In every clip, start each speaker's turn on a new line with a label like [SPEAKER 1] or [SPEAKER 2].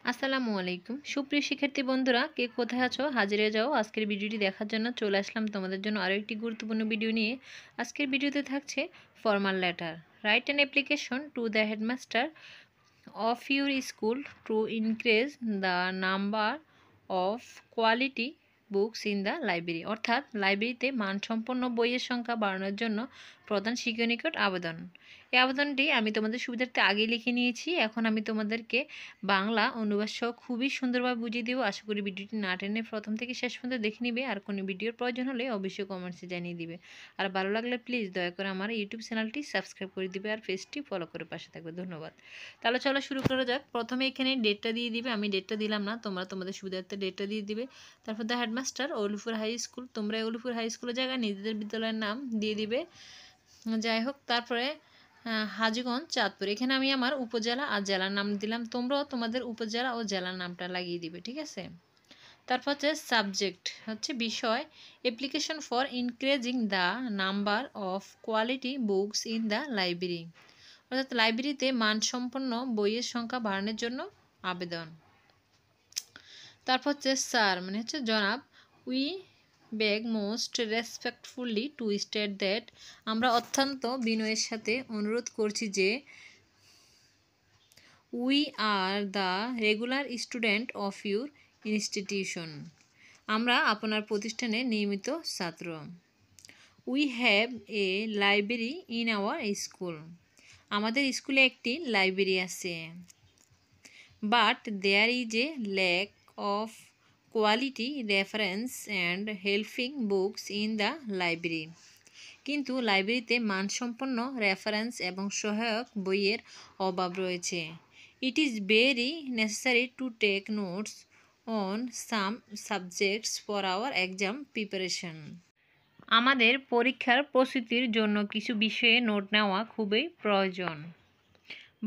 [SPEAKER 1] আসসালামু আলাইকুম সুপ্রিয় শিক্ষার্থী বন্ধুরা কে কোথায় আছো হাজির হয়ে যাও আজকের ভিডিওটি দেখার জন্য চলে আসলাম তোমাদের জন্য আরও একটি গুরুত্বপূর্ণ ভিডিও নিয়ে। আজকের ভিডিওতে থাকছে formal letter, write an application to the headmaster of your school to increase the number of quality books in the library, অর্থাৎ লাইব্রেরিতে মানসম্পন্ন বইয়ের সংখ্যা বাড়ানোর জন্য প্রধান শিক্ষকের নিকট আবেদন। এই আবেদনটি আমি তোমাদের সুবিধার্থে আগেই লিখে নিয়েছি। এখন আমি তোমাদেরকে বাংলা অনুবাদ সহ খুবই সুন্দরভাবে বুঝিয়ে দেবো। আশা করি ভিডিওটি না টেনে প্রথম থেকে শেষ পর্যন্ত দেখে নিবে। আর কোনো ভিডিওর প্রয়োজন হলে অবশ্যই কমেন্টসে জানিয়ে দিবে। আর ভালো লাগলে প্লিজ দয়া করে আমার ইউটিউব চ্যানেলটি সাবস্ক্রাইব করে দিবে আর পেজটি ফলো করে পাশে থাকবে। ধন্যবাদ। তাহলে চলো শুরু করা যাক। প্রথমে এখানে ডেটটা দিয়ে দিবে, আমি ডেটটা দিলাম না, তোমরা তোমাদের সুবিধার্থে ডেটটা দিয়ে দিবে। তারপর the headmaster Olipur high school, তোমরা ওলিপুর হাই স্কুলের জায়গায় নিজেদের বিদ্যালয়ের নাম দিয়ে দিবে। যাই হোক, তারপরে হাজীগঞ্জ চাঁদপুর, এখানে আমি আমার উপজেলা আর জেলার নাম দিলাম, তোমরাও তোমাদের উপজেলা ও জেলার নামটা লাগিয়ে দিবে, ঠিক আছে। তারপর হচ্ছে সাবজেক্ট হচ্ছে বিষয়, application for increasing the number of quality books in the library, অর্থাৎ লাইব্রেরিতে মানসম্পন্ন বইয়ের সংখ্যা বাড়ানোর জন্য আবেদন। তারপর হচ্ছে স্যার মানে হচ্ছে জনাব, we beg most respectfully to state that, আমরা অত্যন্ত বিনয়ের সাথে অনুরোধ করছি যে we are the regular student of your institution, আমরা আপনার প্রতিষ্ঠানের নিয়মিত ছাত্র। We have a library in our school, আমাদের স্কুলে একটি লাইব্রেরি আছে। But there is a lack of quality reference and helping books in the library, কিন্তু লাইব্রেরিতে মানসম্পন্ন রেফারেন্স এবং সহায়ক বইয়ের অভাব রয়েছে। It is very necessary to take notes on some subjects for our exam preparation, আমাদের পরীক্ষার প্রস্তুতির জন্য কিছু বিষয়ে নোট নেওয়া খুবই প্রয়োজন।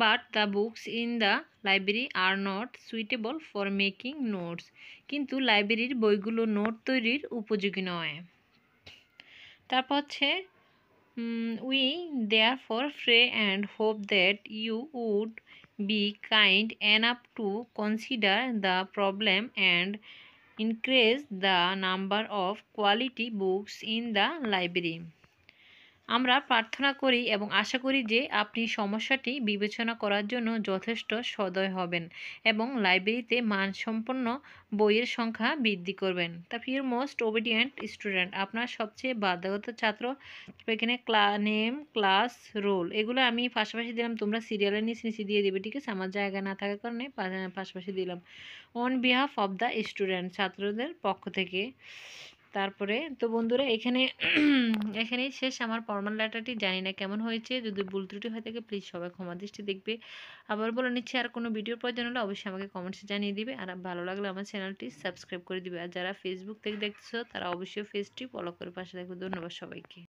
[SPEAKER 1] But the books in the library are not suitable for making notes, কিন্তু লাইব্রেরির বইগুলো নোট তৈরির উপযোগী নয়। তারপর হচ্ছে we therefore pray and hope that you would be kind enough to consider the problem and increase the number of quality books in the library, আমরা প্রার্থনা করি এবং আশা করি যে আপনি সমস্যাটি বিবেচনা করার জন্য যথেষ্ট সদয় হবেন এবং লাইব্রেরিতে মানসম্পন্ন বইয়ের সংখ্যা বৃদ্ধি করবেন। তারপর ইউর মোস্ট ওবিডিয়েন্ট স্টুডেন্ট, আপনার সবচেয়ে বাধ্যগত ছাত্র। এখানে নেম, ক্লাস, রোল, এগুলো আমি পাশাপাশি দিলাম, তোমরা সিরিয়ালের নিচে দিয়ে দেবে, ঠিক আছে, আমার জায়গা না থাকার কারণে পাশাপাশি দিলাম। On behalf of the student, ছাত্রদের পক্ষ থেকে। তারপরে তো বন্ধুরা এখানেই শেষ আমার ফর্মাল লেটারটি। জানি না কেমন হয়েছে, যদি ভুল ত্রুটি হয়ে থাকে প্লিজ সবাই ক্ষমা দৃষ্টি দেখবে। আবার বলে নিচ্ছি, আর কোনো ভিডিওর প্রয়োজন হলে অবশ্যই আমাকে কমেন্টসে জানিয়ে দিবে। আর ভালো লাগলে আমার চ্যানেলটি সাবস্ক্রাইব করে দিবে। আর যারা ফেসবুক থেকে দেখতেছো তারা অবশ্যই পেজটি ফলো করে পাশে থাকবে। ধন্যবাদ সবাইকে।